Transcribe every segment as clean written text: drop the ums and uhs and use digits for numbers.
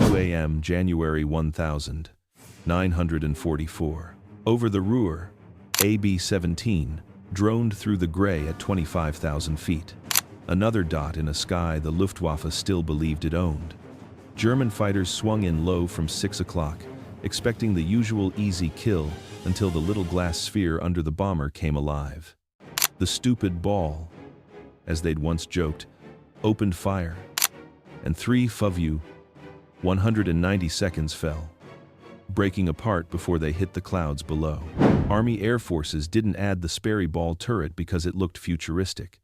2 a.m. January 1944. Over the Ruhr, AB-17 droned through the gray at 25,000 feet. Another dot in a sky the Luftwaffe still believed it owned. German fighters swung in low from 6 o'clock, expecting the usual easy kill until the little glass sphere under the bomber came alive. The stupid ball, as they'd once joked, opened fire, and 3 FOW 190 seconds fell, breaking apart before they hit the clouds below. Army Air Forces didn't add the Sperry ball turret because it looked futuristic.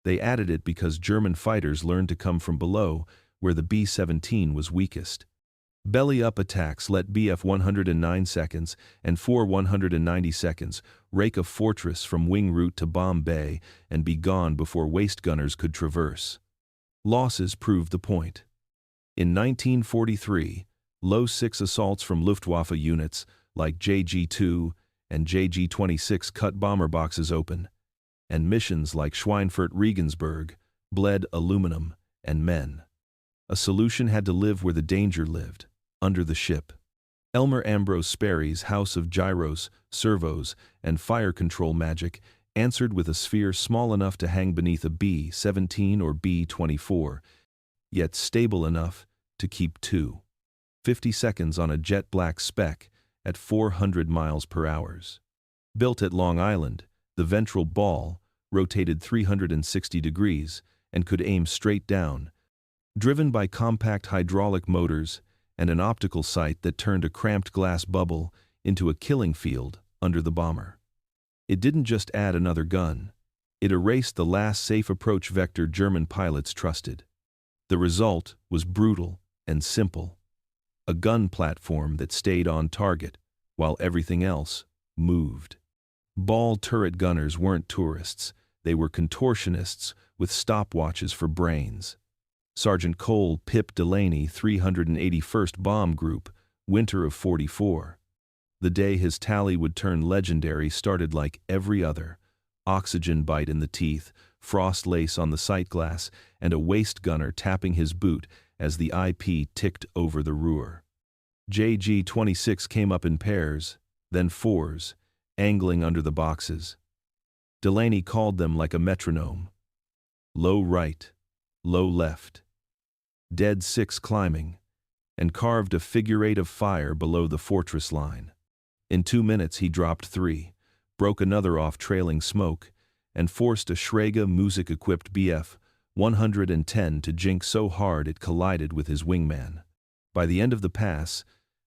They added it because German fighters learned to come from below, where the B-17 was weakest. Belly-up attacks let Bf 109 seconds and 4 190 seconds rake a fortress from wing route to bomb bay and be gone before waist gunners could traverse. Losses proved the point. In 1943, low-6 assaults from Luftwaffe units like JG-2 and JG-26 cut bomber boxes open, and missions like Schweinfurt-Regensburg bled aluminum and men. A solution had to live where the danger lived, under the ship. Elmer Ambrose Sperry's house of gyros, servos, and fire control magic answered with a sphere small enough to hang beneath a B-17 or B-24, yet stable enough to keep 50 seconds on a jet-black speck at 400 miles per hour. Built at Long Island, the ventral ball rotated 360 degrees and could aim straight down, driven by compact hydraulic motors and an optical sight that turned a cramped glass bubble into a killing field under the bomber. It didn't just add another gun. It erased the last safe approach vector German pilots trusted. The result was brutal and simple. A gun platform that stayed on target while everything else moved. Ball turret gunners weren't tourists. They were contortionists with stopwatches for brains. Sergeant Cole Pip Delaney, 381st Bomb Group, winter of '44. The day his tally would turn legendary started like every other. Oxygen bite in the teeth, frost lace on the sight glass, and a waist gunner tapping his boot as the IP ticked over the Ruhr. JG-26 came up in pairs, then fours, angling under the boxes. Delaney called them like a metronome. Low right, low left. Dead 6 climbing, and carved a figure 8 of fire below the fortress line. In 2 minutes he dropped 3, broke another off trailing smoke, and forced a Schrage music-equipped Bf 110 to jink so hard it collided with his wingman. By the end of the pass,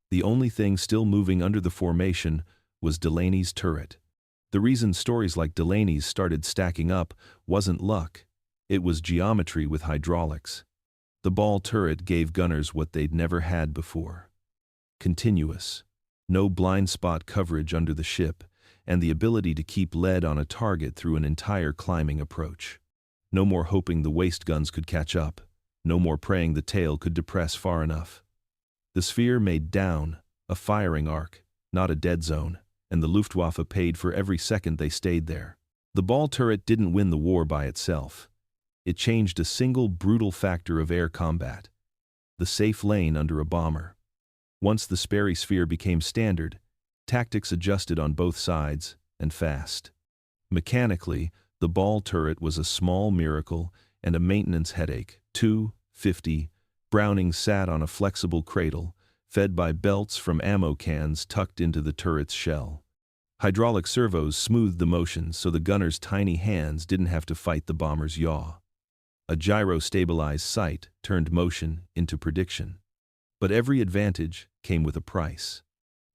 the only thing still moving under the formation was Delaney's turret. The reason stories like Delaney's started stacking up wasn't luck. It was geometry with hydraulics. The ball turret gave gunners what they'd never had before. Continuous, no blind spot coverage under the ship, and the ability to keep lead on a target through an entire climbing approach. No more hoping the waist guns could catch up, no more praying the tail could depress far enough. The sphere made down a firing arc, not a dead zone, and the Luftwaffe paid for every second they stayed there. The ball turret didn't win the war by itself. It changed a single brutal factor of air combat: the safe lane under a bomber. Once the Sperry sphere became standard, tactics adjusted on both sides, and fast. Mechanically, the ball turret was a small miracle and a maintenance headache. 250 Brownings sat on a flexible cradle, fed by belts from ammo cans tucked into the turret's shell. Hydraulic servos smoothed the motion so the gunner's tiny hands didn't have to fight the bomber's yaw. A gyro-stabilized sight turned motion into prediction. But every advantage came with a price.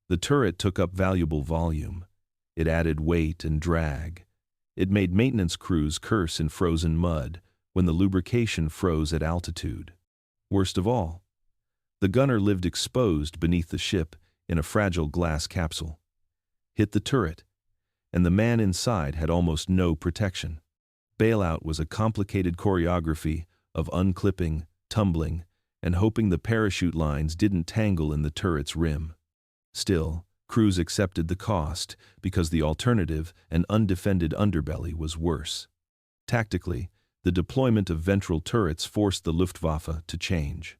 The turret took up valuable volume. It added weight and drag. It made maintenance crews curse in frozen mud when the lubrication froze at altitude. Worst of all, the gunner lived exposed beneath the ship in a fragile glass capsule. Hit the turret, and the man inside had almost no protection. Bailout was a complicated choreography of unclipping, tumbling, and hoping the parachute lines didn't tangle in the turret's rim. Still, crews accepted the cost because the alternative, an undefended underbelly, was worse. Tactically, the deployment of ventral turrets forced the Luftwaffe to change.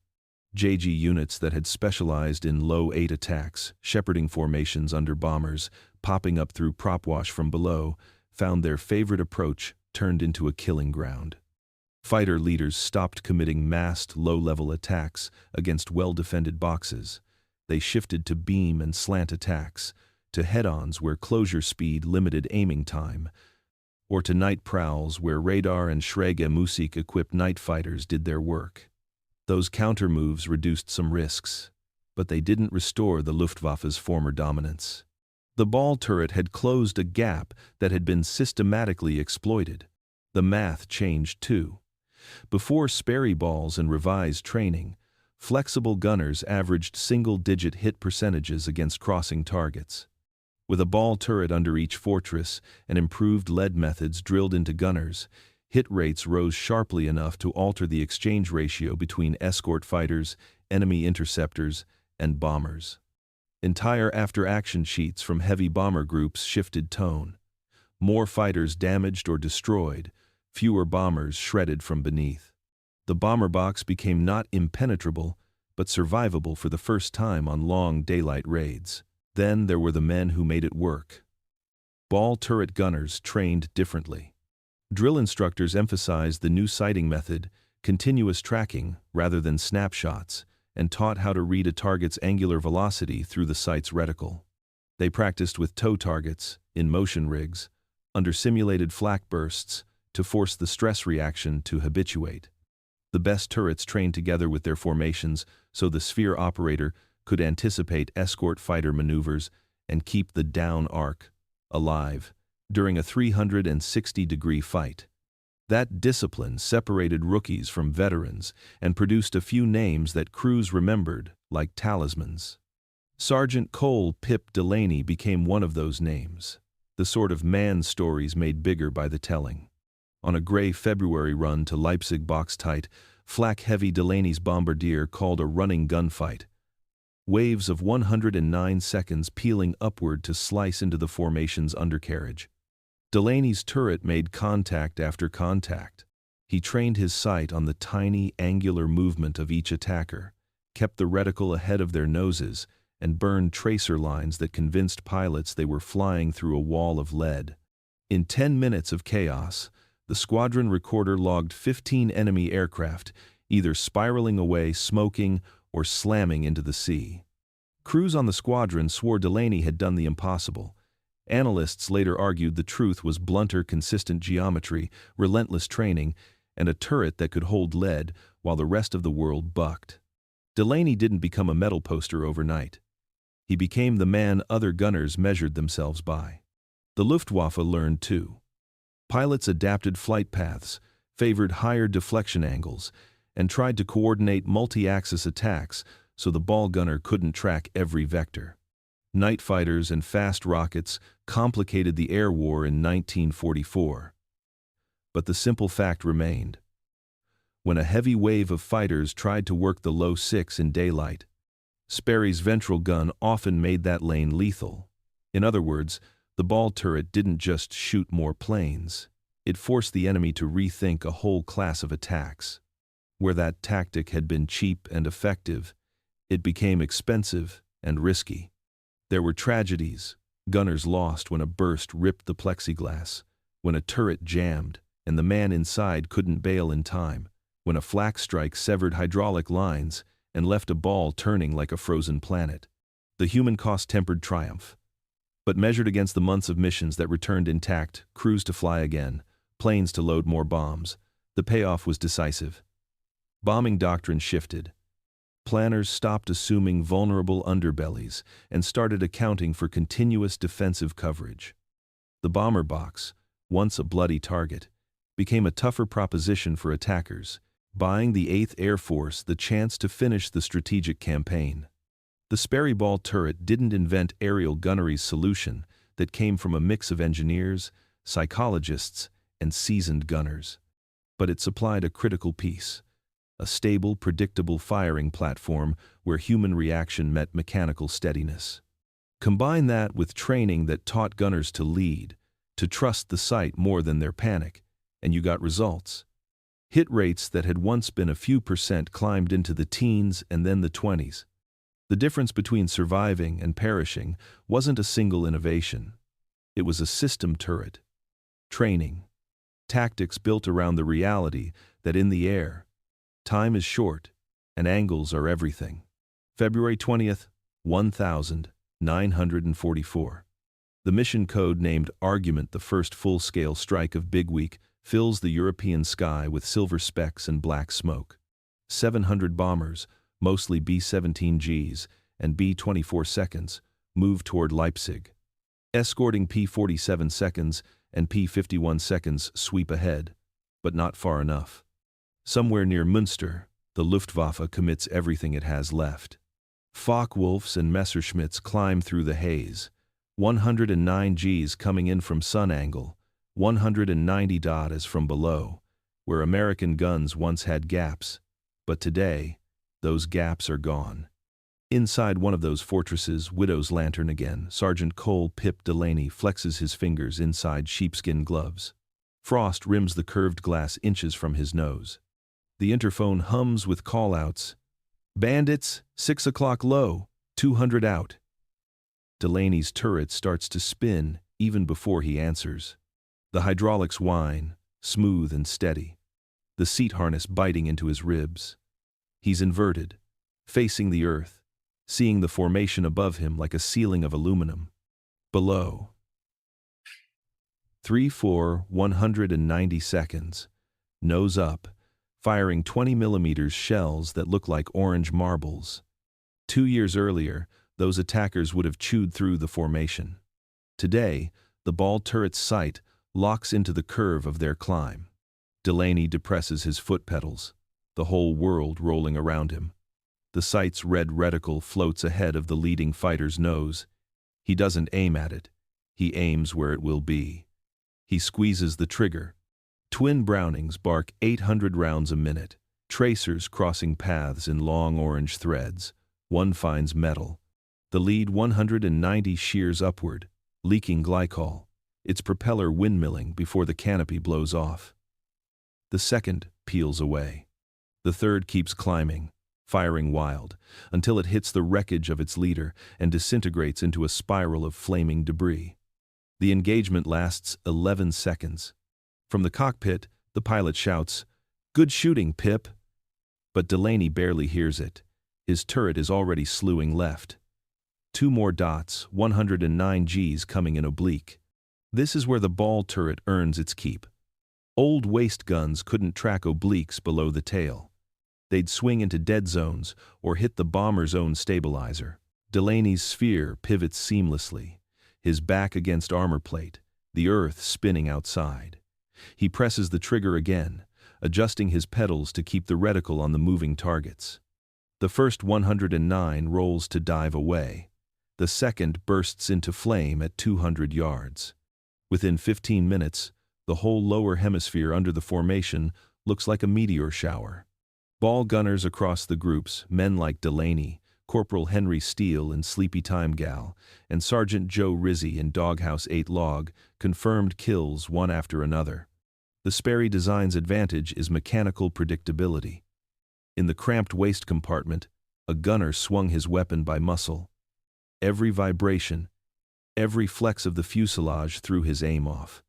JG units that had specialized in low-8 attacks, shepherding formations under bombers, popping up through prop wash from below, found their favorite approach turned into a killing ground. Fighter leaders stopped committing massed, low-level attacks against well-defended boxes. They shifted to beam and slant attacks, to head-ons where closure speed limited aiming time, or to night prowls where radar and Schräge-Musik-equipped night fighters did their work. Those counter-moves reduced some risks, but they didn't restore the Luftwaffe's former dominance. The ball turret had closed a gap that had been systematically exploited. The math changed too. Before Sperry balls and revised training, flexible gunners averaged single-digit hit percentages against crossing targets. With a ball turret under each fortress and improved lead methods drilled into gunners, hit rates rose sharply enough to alter the exchange ratio between escort fighters, enemy interceptors, and bombers. Entire after-action sheets from heavy bomber groups shifted tone. More fighters damaged or destroyed, fewer bombers shredded from beneath. The bomber box became not impenetrable, but survivable for the first time on long daylight raids. Then there were the men who made it work. Ball turret gunners trained differently. Drill instructors emphasized the new sighting method, continuous tracking rather than snapshots, and taught how to read a target's angular velocity through the sight's reticle. They practiced with tow targets, in motion rigs, under simulated flak bursts, to force the stress reaction to habituate. The best turrets trained together with their formations so the sphere operator could anticipate escort fighter maneuvers and keep the down arc alive during a 360-degree fight. That discipline separated rookies from veterans and produced a few names that crews remembered, like talismans. Sergeant Cole "Pip" Delaney became one of those names, the sort of man stories made bigger by the telling. On a gray February run to Leipzig box tight, flak-heavy Delaney's bombardier called a running gunfight. Waves of 109 seconds peeling upward to slice into the formation's undercarriage. Delaney's turret made contact after contact. He trained his sight on the tiny, angular movement of each attacker, kept the reticle ahead of their noses, and burned tracer lines that convinced pilots they were flying through a wall of lead. In 10 minutes of chaos, the squadron recorder logged 15 enemy aircraft, either spiraling away, smoking, or slamming into the sea. Crews on the squadron swore Delaney had done the impossible. Analysts later argued the truth was blunter, consistent geometry, relentless training, and a turret that could hold lead while the rest of the world bucked. Delaney didn't become a medal poster overnight. He became the man other gunners measured themselves by. The Luftwaffe learned too. Pilots adapted flight paths, favored higher deflection angles, and tried to coordinate multi-axis attacks so the ball gunner couldn't track every vector. Night fighters and fast rockets complicated the air war in 1944. But the simple fact remained. When a heavy wave of fighters tried to work the low 6 in daylight, Sperry's ventral gun often made that lane lethal. In other words, the ball turret didn't just shoot more planes. It forced the enemy to rethink a whole class of attacks. Where that tactic had been cheap and effective, it became expensive and risky. There were tragedies. Gunners lost when a burst ripped the plexiglass, when a turret jammed and the man inside couldn't bail in time, when a flak strike severed hydraulic lines and left a ball turning like a frozen planet. The human cost tempered triumph. But measured against the months of missions that returned intact, crews to fly again, planes to load more bombs, the payoff was decisive. Bombing doctrine shifted. Planners stopped assuming vulnerable underbellies and started accounting for continuous defensive coverage. The bomber box, once a bloody target, became a tougher proposition for attackers, buying the 8th Air Force the chance to finish the strategic campaign. The Sperry ball turret didn't invent aerial gunnery's solution that came from a mix of engineers, psychologists, and seasoned gunners. But it supplied a critical piece. A stable, predictable firing platform where human reaction met mechanical steadiness. Combine that with training that taught gunners to lead, to trust the sight more than their panic, and you got results. Hit rates that had once been a few percent climbed into the teens and then the 20s. The difference between surviving and perishing wasn't a single innovation. It was a system turret. Training. Tactics built around the reality that in the air, time is short and angles are everything. February 20th, 1944. The mission code named Argument, the first full-scale strike of Big Week, fills the European sky with silver specks and black smoke. 700 bombers, mostly B-17Gs and B-24 seconds, move toward Leipzig. Escorting P-47 seconds and P-51 seconds sweep ahead, but not far enough. Somewhere near Münster, the Luftwaffe commits everything it has left. Focke-Wulfs and Messerschmitts climb through the haze. 109 Gs coming in from sun angle, 190 as from below, where American guns once had gaps, but today, those gaps are gone. Inside one of those fortresses, Widow's lantern again, Sergeant Cole Pip Delaney flexes his fingers inside sheepskin gloves. Frost rims the curved glass inches from his nose. The interphone hums with call-outs. Bandits, 6 o'clock low, 200 out. Delaney's turret starts to spin even before he answers. The hydraulics whine, smooth and steady. The seat harness biting into his ribs. He's inverted, facing the earth, seeing the formation above him like a ceiling of aluminum. Below. 3-4, 190 seconds. Nose up, firing 20mm shells that look like orange marbles. 2 years earlier, those attackers would have chewed through the formation. Today, the ball turret's sight locks into the curve of their climb. Delaney depresses his foot pedals, the whole world rolling around him. The sight's red reticle floats ahead of the leading fighter's nose. He doesn't aim at it. He aims where it will be. He squeezes the trigger. Twin Brownings bark 800 rounds a minute, tracers crossing paths in long orange threads. One finds metal. The lead 190 shears upward, leaking glycol, its propeller windmilling before the canopy blows off. The second peels away. The third keeps climbing, firing wild, until it hits the wreckage of its leader and disintegrates into a spiral of flaming debris. The engagement lasts 11 seconds. From the cockpit, the pilot shouts, "Good shooting, Pip!" But Delaney barely hears it. His turret is already slewing left. 2 more dots, 109 Gs coming in oblique. This is where the ball turret earns its keep. Old waste guns couldn't track obliques below the tail. They'd swing into dead zones or hit the bomber's own stabilizer. Delaney's sphere pivots seamlessly, his back against armor plate, the earth spinning outside. He presses the trigger again, adjusting his pedals to keep the reticle on the moving targets. The first 109 rolls to dive away. The second bursts into flame at 200 yards. Within 15 minutes, the whole lower hemisphere under the formation looks like a meteor shower. Ball gunners across the groups, men like Delaney, Corporal Henry Steele in Sleepy Time Gal, and Sergeant Joe Rizzi in Doghouse 8 Log, confirmed kills one after another. The Sperry design's advantage is mechanical predictability. In the cramped waist compartment, a gunner swung his weapon by muscle. Every vibration, every flex of the fuselage threw his aim off.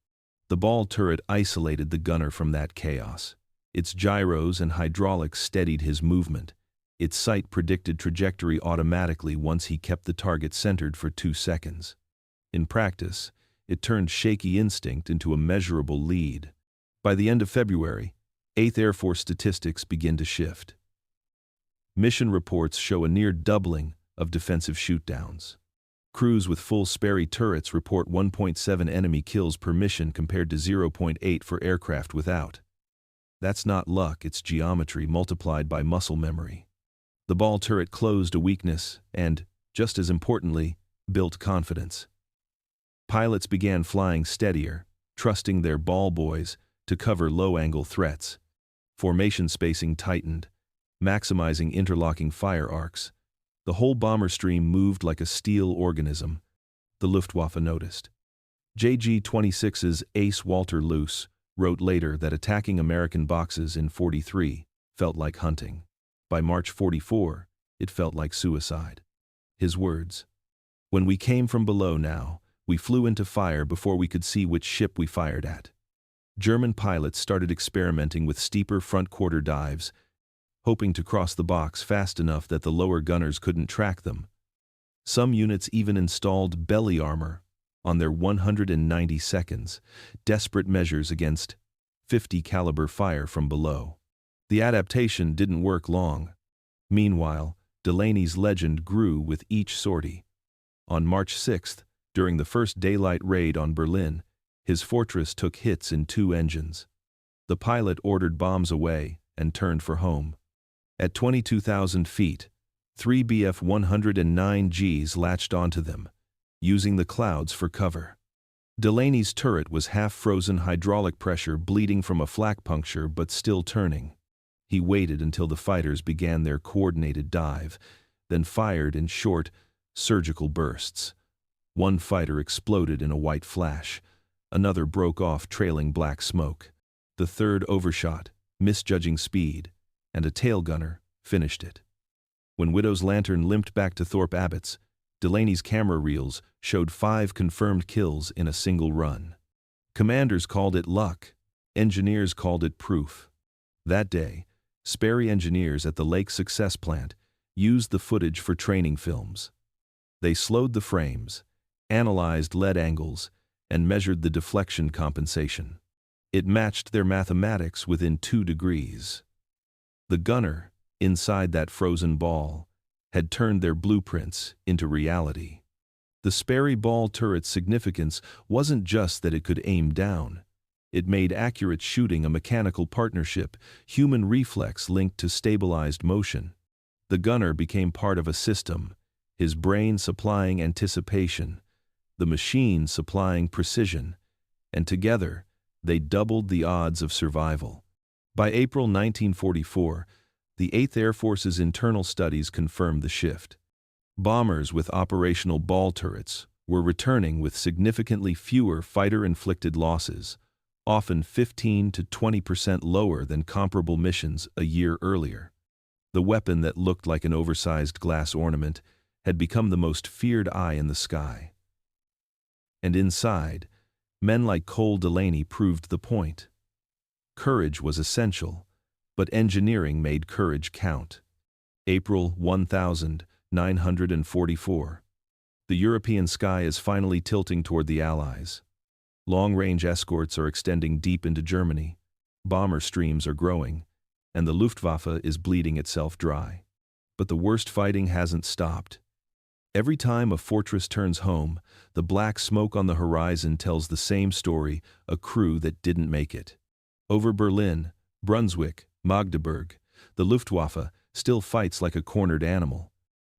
The ball turret isolated the gunner from that chaos. Its gyros and hydraulics steadied his movement. Its sight predicted trajectory automatically once he kept the target centered for 2 seconds. In practice, it turned shaky instinct into a measurable lead. By the end of February, 8th Air Force statistics begin to shift. Mission reports show a near doubling of defensive shootdowns. Crews with full Sperry turrets report 1.7 enemy kills per mission compared to 0.8 for aircraft without. That's not luck, it's geometry multiplied by muscle memory. The ball turret closed a weakness and, just as importantly, built confidence. Pilots began flying steadier, trusting their ball boys to cover low-angle threats. Formation spacing tightened, maximizing interlocking fire arcs. The whole bomber stream moved like a steel organism, the Luftwaffe noticed. JG-26's Ace Walter Loos, wrote later that attacking American boxes in 43 felt like hunting. By March 44, it felt like suicide. His words: "When we came from below now, we flew into fire before we could see which ship we fired at." German pilots started experimenting with steeper front quarter dives, hoping to cross the box fast enough that the lower gunners couldn't track them. Some units even installed belly armor on their 190 seconds, desperate measures against 50 caliber fire from below. The adaptation didn't work long. Meanwhile, Delaney's legend grew with each sortie. On March 6th, during the first daylight raid on Berlin, his fortress took hits in 2 engines. The pilot ordered bombs away and turned for home. At 22,000 feet, 3 Bf-109Gs latched onto them, using the clouds for cover. Delaney's turret was half-frozen hydraulic pressure bleeding from a flak puncture but still turning. He waited until the fighters began their coordinated dive, then fired in short, surgical bursts. One fighter exploded in a white flash. Another broke off trailing black smoke. The third overshot, misjudging speed, and a tail gunner finished it. When Widow's lantern limped back to Thorpe Abbott's, Delaney's camera reels showed 5 confirmed kills in a single run. Commanders called it luck. Engineers called it proof. That day, Sperry engineers at the Lake Success plant used the footage for training films. They slowed the frames, analyzed lead angles, and measured the deflection compensation. It matched their mathematics within 2 degrees. The gunner, inside that frozen ball, had turned their blueprints into reality. The Sperry ball turret's significance wasn't just that it could aim down. It made accurate shooting a mechanical partnership, human reflex linked to stabilized motion. The gunner became part of a system, his brain supplying anticipation, the machine supplying precision, and together they doubled the odds of survival. By April 1944, the 8th Air Force's internal studies confirmed the shift. Bombers with operational ball turrets were returning with significantly fewer fighter-inflicted losses, often 15 to 20% lower than comparable missions a year earlier. The weapon that looked like an oversized glass ornament had become the most feared eye in the sky. And inside, men like Cole Delaney proved the point. Courage was essential, but engineering made courage count. April 1944. The European sky is finally tilting toward the Allies. Long-range escorts are extending deep into Germany, bomber streams are growing, and the Luftwaffe is bleeding itself dry. But the worst fighting hasn't stopped. Every time a fortress turns home, the black smoke on the horizon tells the same story, a crew that didn't make it. Over Berlin, Brunswick, Magdeburg, the Luftwaffe still fights like a cornered animal.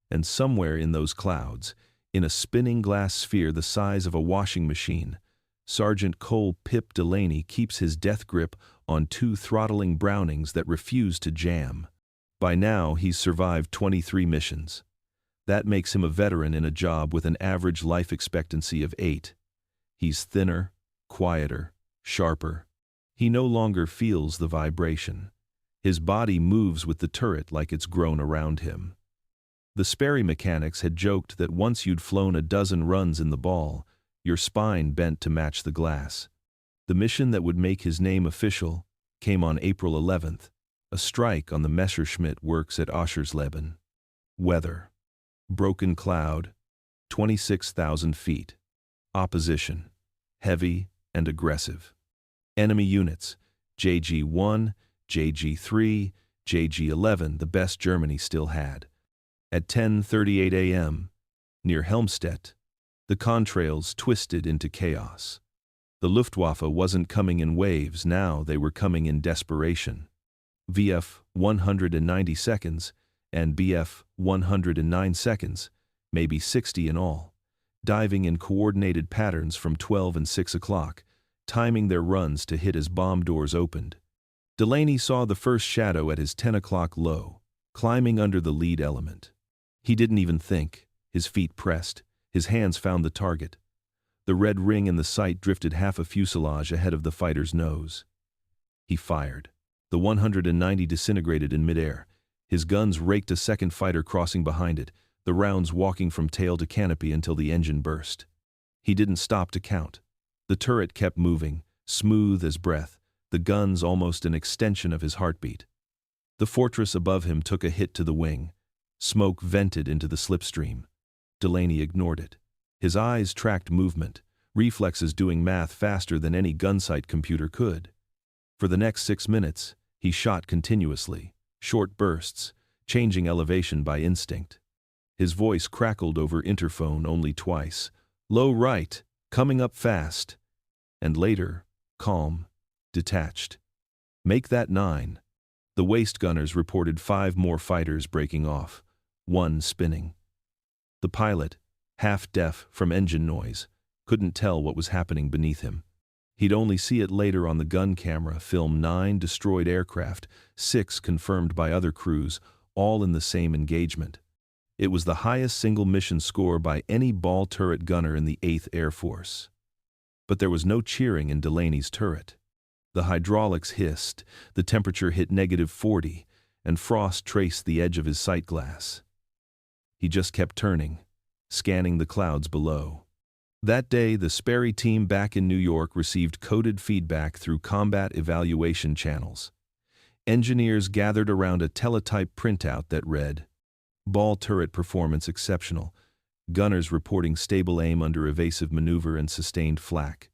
And somewhere in those clouds, in a spinning glass sphere the size of a washing machine, Sergeant Cole "Pip" Delaney keeps his death grip on 2 throttling Brownings that refuse to jam. By now, he's survived 23 missions. That makes him a veteran in a job with an average life expectancy of 8. He's thinner, quieter, sharper. He no longer feels the vibration. His body moves with the turret like it's grown around him. The Sperry mechanics had joked that once you'd flown a dozen runs in the ball, your spine bent to match the glass. The mission that would make his name official came on April 11th, a strike on the Messerschmitt works at Oschersleben. Weather: broken cloud, 26,000 feet. Opposition: heavy and aggressive. Enemy units: JG-1, JG-3, JG-11, the best Germany still had. At 10:38 a.m., near Helmstedt, the contrails twisted into chaos. The Luftwaffe wasn't coming in waves, now they were coming in desperation. VF 190 seconds and BF 109 seconds, maybe 60 in all, diving in coordinated patterns from 12 and 6 o'clock, timing their runs to hit as bomb doors opened. Delaney saw the first shadow at his 10 o'clock low, climbing under the lead element. He didn't even think. His feet pressed. His hands found the target. The red ring in the sight drifted half a fuselage ahead of the fighter's nose. He fired. The 190 disintegrated in midair. His guns raked a second fighter crossing behind it, the rounds walking from tail to canopy until the engine burst. He didn't stop to count. The turret kept moving, smooth as breath, the guns almost an extension of his heartbeat. The fortress above him took a hit to the wing. Smoke vented into the slipstream. Delaney ignored it. His eyes tracked movement, reflexes doing math faster than any gunsight computer could. For the next 6 minutes, he shot continuously, short bursts, changing elevation by instinct. His voice crackled over interphone only twice. Low right, coming up fast. And later, calm, detached. Make that 9. The waist gunners reported 5 more fighters breaking off, 1 spinning. The pilot, half-deaf from engine noise, couldn't tell what was happening beneath him. He'd only see it later on the gun camera film 9 destroyed aircraft, 6 confirmed by other crews, all in the same engagement. It was the highest single mission score by any ball turret gunner in the 8th Air Force. But there was no cheering in Delaney's turret. The hydraulics hissed, the temperature hit -40, and frost traced the edge of his sight glass. He just kept turning, scanning the clouds below. That day, the Sperry team back in New York received coded feedback through combat evaluation channels. Engineers gathered around a teletype printout that read, "Ball turret performance exceptional. Gunners reporting stable aim under evasive maneuver and sustained flak.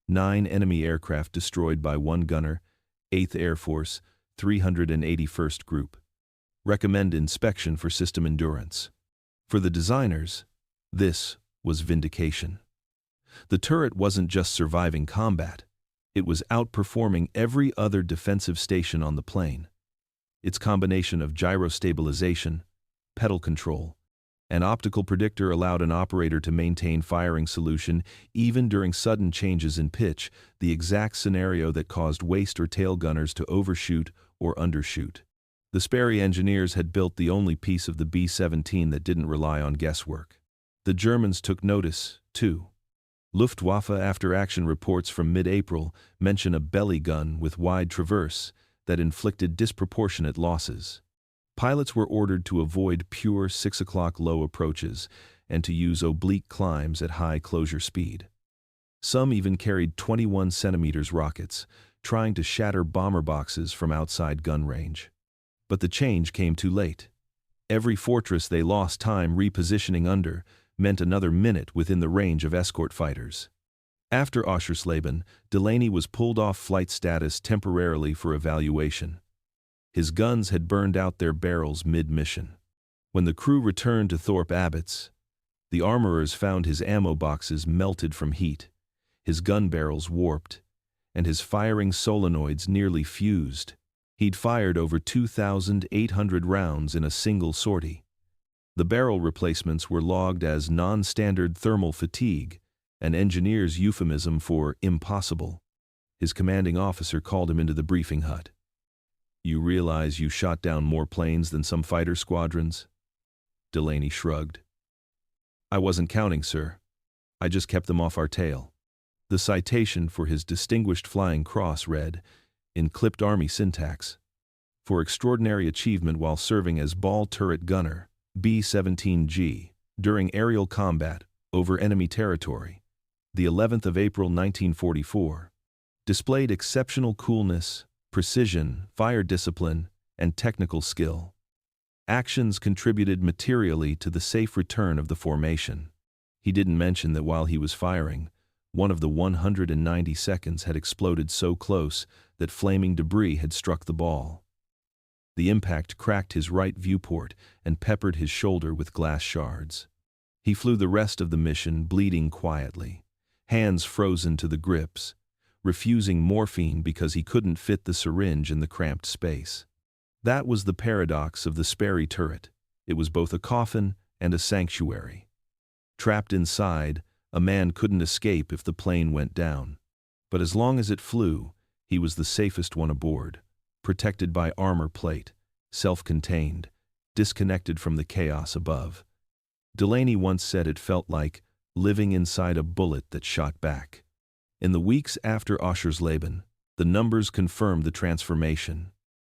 9 enemy aircraft destroyed by 1 gunner, 8th Air Force, 381st Group. Recommend inspection for system endurance." For the designers, this was vindication. The turret wasn't just surviving combat, it was outperforming every other defensive station on the plane. Its combination of gyro stabilization, pedal control, and optical predictor allowed an operator to maintain firing solution even during sudden changes in pitch, the exact scenario that caused waist or tail gunners to overshoot or undershoot. The Sperry engineers had built the only piece of the B-17 that didn't rely on guesswork. The Germans took notice, too. Luftwaffe after-action reports from mid-April mention a belly gun with wide traverse that inflicted disproportionate losses. Pilots were ordered to avoid pure 6 o'clock low approaches and to use oblique climbs at high closure speed. Some even carried 21 centimeters rockets, trying to shatter bomber boxes from outside gun range. But the change came too late. Every fortress they lost time repositioning under meant another minute within the range of escort fighters. After Oschersleben, Delaney was pulled off flight status temporarily for evaluation. His guns had burned out their barrels mid-mission. When the crew returned to Thorpe Abbotts, the armorers found his ammo boxes melted from heat, his gun barrels warped, and his firing solenoids nearly fused. He'd fired over 2,800 rounds in a single sortie. The barrel replacements were logged as non-standard thermal fatigue, an engineer's euphemism for impossible. His commanding officer called him into the briefing hut. "You realize you shot down more planes than some fighter squadrons?" Delaney shrugged. "I wasn't counting, sir. I just kept them off our tail." The citation for his distinguished flying cross read, in clipped Army syntax, "For extraordinary achievement while serving as ball turret gunner, B-17G, during aerial combat over enemy territory, the 11th of April 1944, displayed exceptional coolness, precision, fire discipline, and technical skill. Actions contributed materially to the safe return of the formation." He didn't mention that while he was firing, one of the 190 seconds had exploded so close that flaming debris had struck the ball. The impact cracked his right viewport and peppered his shoulder with glass shards. He flew the rest of the mission bleeding quietly, hands frozen to the grips, refusing morphine because he couldn't fit the syringe in the cramped space. That was the paradox of the Sperry turret. It was both a coffin and a sanctuary. Trapped inside, a man couldn't escape if the plane went down. But as long as it flew, he was the safest one aboard, protected by armor plate, self-contained, disconnected from the chaos above. Delaney once said it felt like living inside a bullet that shot back. In the weeks after Oschersleben, The numbers confirm the transformation.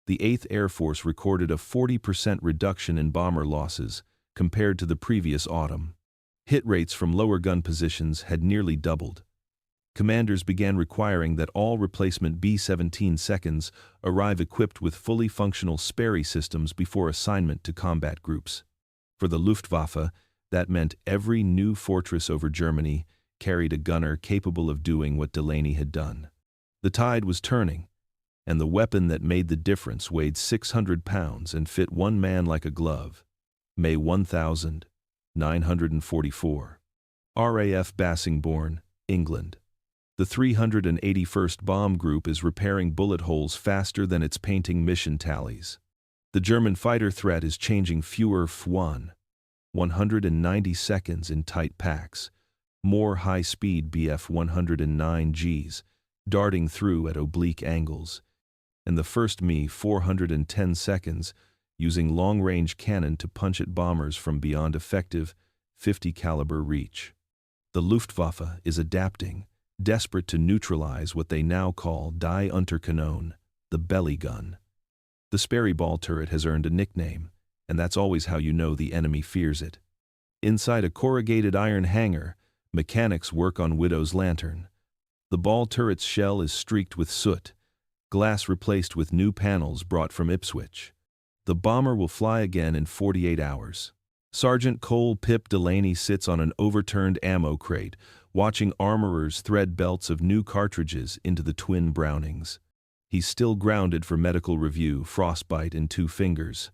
The 8th Air Force recorded a 40% reduction in bomber losses compared to the previous autumn. Hit rates from lower gun positions had nearly doubled. Commanders began requiring that all replacement B-17 seconds arrive equipped with fully functional Sperry systems before assignment to combat groups. For the Luftwaffe, that meant every new fortress over Germany carried a gunner capable of doing what Delaney had done. The tide was turning, and the weapon that made the difference weighed 600 pounds and fit one man like a glove. May 1944. RAF Bassingbourn, England. The 381st Bomb Group is repairing bullet holes faster than it's painting mission tallies. The German fighter threat is changing fewer F1, 190 seconds in tight packs, more high-speed Bf-109Gs, darting through at oblique angles, and the first Me 410 seconds, using long-range cannon to punch at bombers from beyond effective 50 caliber reach. The Luftwaffe is adapting, desperate to neutralize what they now call Die Unterkanon, the belly gun. The Sperry ball turret has earned a nickname, and that's always how you know the enemy fears it. Inside a corrugated iron hangar, mechanics work on Widow's lantern. The ball turret's shell is streaked with soot, glass replaced with new panels brought from Ipswich. The bomber will fly again in 48 hours. Sergeant Cole Pip Delaney sits on an overturned ammo crate, watching armorers thread belts of new cartridges into the twin Brownings. He's still grounded for medical review, frostbite in 2 fingers,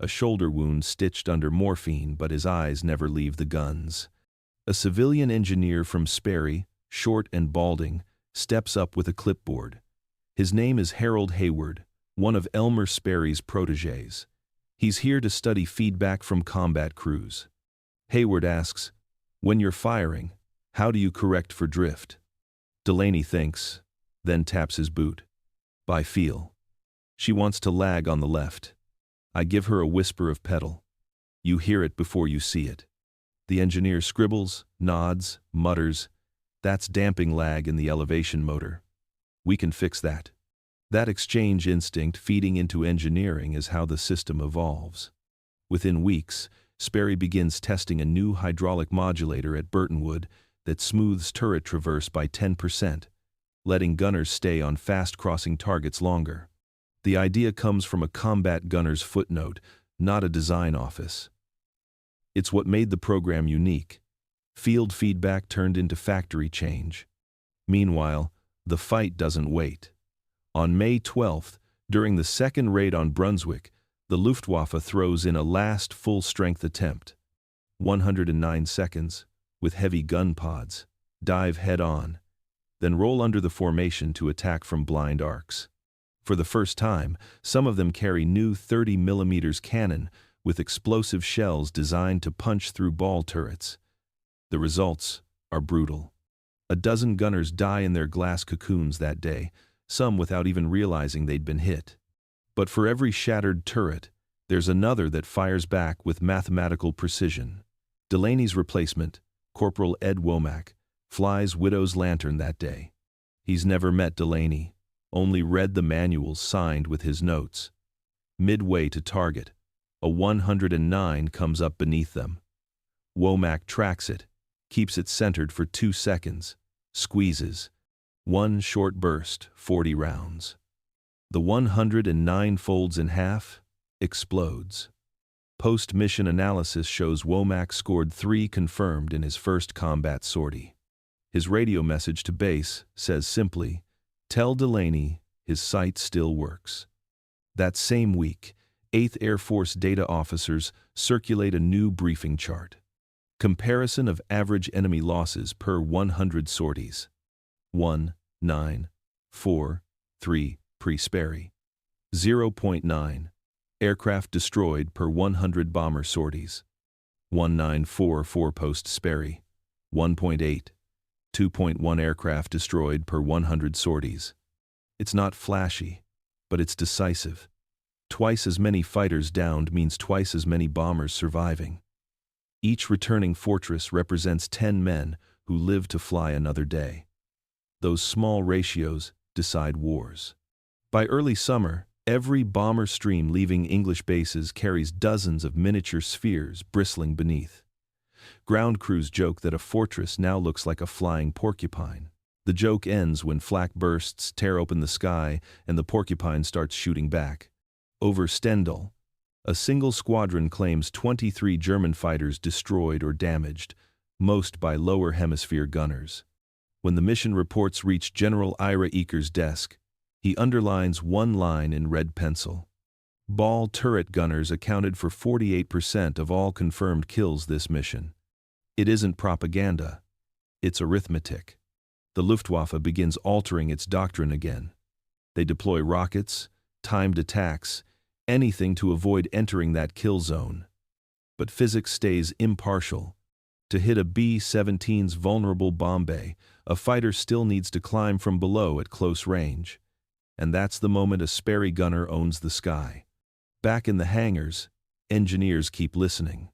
a shoulder wound stitched under morphine, but his eyes never leave the guns. A civilian engineer from Sperry, short and balding, steps up with a clipboard. His name is Harold Hayward, one of Elmer Sperry's protégés. He's here to study feedback from combat crews. Hayward asks, "When you're firing, how do you correct for drift?" Delaney thinks, then taps his boot. "By feel. She wants to lag on the left. I give her a whisper of pedal. You hear it before you see it." The engineer scribbles, nods, mutters, "That's damping lag in the elevation motor. We can fix that." That exchange instinct feeding into engineering is how the system evolves. Within weeks, Sperry begins testing a new hydraulic modulator at Burtonwood that smooths turret traverse by 10%, letting gunners stay on fast-crossing targets longer. The idea comes from a combat gunner's footnote, not a design office. It's what made the program unique. Field feedback turned into factory change. Meanwhile, the fight doesn't wait. On May 12th, during the second raid on Brunswick, the Luftwaffe throws in a last full-strength attempt. 109 seconds, with heavy gun pods, dive head-on, then roll under the formation to attack from blind arcs. For the first time, some of them carry new 30mm cannon with explosive shells designed to punch through ball turrets. The results are brutal. A dozen gunners die in their glass cocoons that day, some without even realizing they'd been hit. But for every shattered turret, there's another that fires back with mathematical precision. Delaney's replacement, Corporal Ed Womack, flies Widow's lantern that day. He's never met Delaney, only read the manuals signed with his notes. Midway to target, a 109 comes up beneath them. Womack tracks it, keeps it centered for 2 seconds, squeezes. One short burst, 40 rounds. The 109 folds in half, explodes. Post-mission analysis shows Womack scored 3 confirmed in his first combat sortie. His radio message to base says simply, "Tell Delaney his sight still works." That same week, 8th Air Force data officers circulate a new briefing chart. Comparison of average enemy losses per 100 sorties. 1, 9, 4, 3, pre-Sperry. 0.9. Aircraft destroyed per 100 bomber sorties. 1944 post-Sperry. 1.8. 2.1 aircraft destroyed per 100 sorties. It's not flashy, but it's decisive. Twice as many fighters downed means twice as many bombers surviving. Each returning fortress represents 10 men who live to fly another day. Those small ratios, decide wars. By early summer, every bomber stream leaving English bases carries dozens of miniature spheres bristling beneath. Ground crews joke that a fortress now looks like a flying porcupine. The joke ends when flak bursts tear open the sky and the porcupine starts shooting back. Over Stendal, a single squadron claims 23 German fighters destroyed or damaged, most by lower hemisphere gunners. When the mission reports reach General Ira Eaker's desk, he underlines one line in red pencil. Ball turret gunners accounted for 48% of all confirmed kills this mission. It isn't propaganda, it's arithmetic. The Luftwaffe begins altering its doctrine again. They deploy rockets, timed attacks, anything to avoid entering that kill zone. But physics stays impartial. To hit a B-17's vulnerable bomb bay, a fighter still needs to climb from below at close range. And that's the moment a Sperry gunner owns the sky. Back in the hangars, engineers keep listening.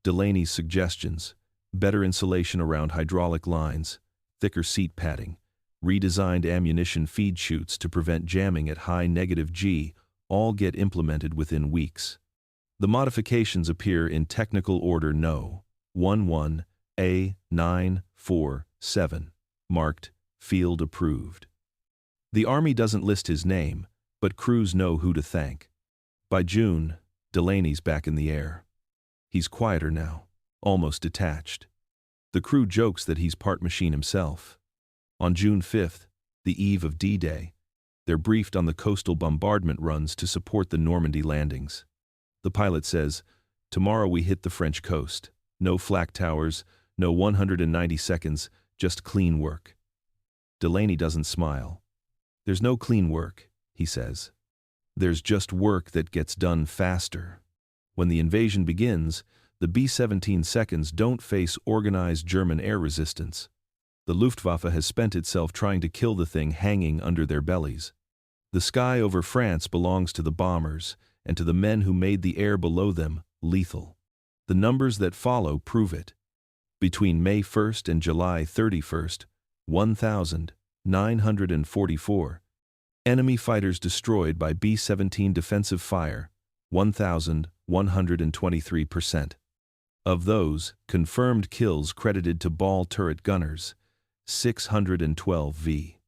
Delaney's suggestions, better insulation around hydraulic lines, thicker seat padding, redesigned ammunition feed chutes to prevent jamming at high -G, all get implemented within weeks. The modifications appear in technical order No. 11A947, marked Field Approved. The Army doesn't list his name, but crews know who to thank. By June, Delaney's back in the air. He's quieter now, almost detached. The crew jokes that he's part machine himself. On June 5th, the eve of D-Day, they're briefed on the coastal bombardment runs to support the Normandy landings. The pilot says, "Tomorrow we hit the French coast. No flak towers, no 190 seconds, just clean work." Delaney doesn't smile. "There's no clean work," he says. "There's just work that gets done faster." When the invasion begins, the B-17 seconds don't face organized German air resistance. The Luftwaffe has spent itself trying to kill the thing hanging under their bellies. The sky over France belongs to the bombers, and to the men who made the air below them lethal. The numbers that follow prove it. Between May 1st and July 31st, 1,944 enemy fighters destroyed by B-17 defensive fire, 1,123%. Of those, confirmed kills credited to ball turret gunners, 612 v.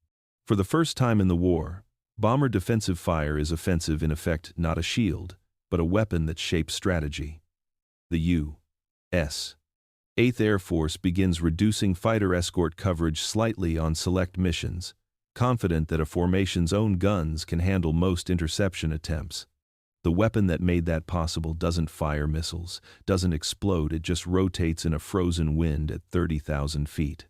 For the first time in the war, bomber defensive fire is offensive in effect, not a shield, but a weapon that shapes strategy. The U.S. 8th Air Force begins reducing fighter escort coverage slightly on select missions, confident that a formation's own guns can handle most interception attempts. The weapon that made that possible doesn't fire missiles, doesn't explode, it just rotates in a frozen wind at 30,000 feet.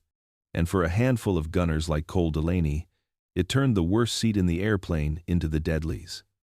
And for a handful of gunners like Cole Delaney, it turned the worst seat in the airplane into the deadlies.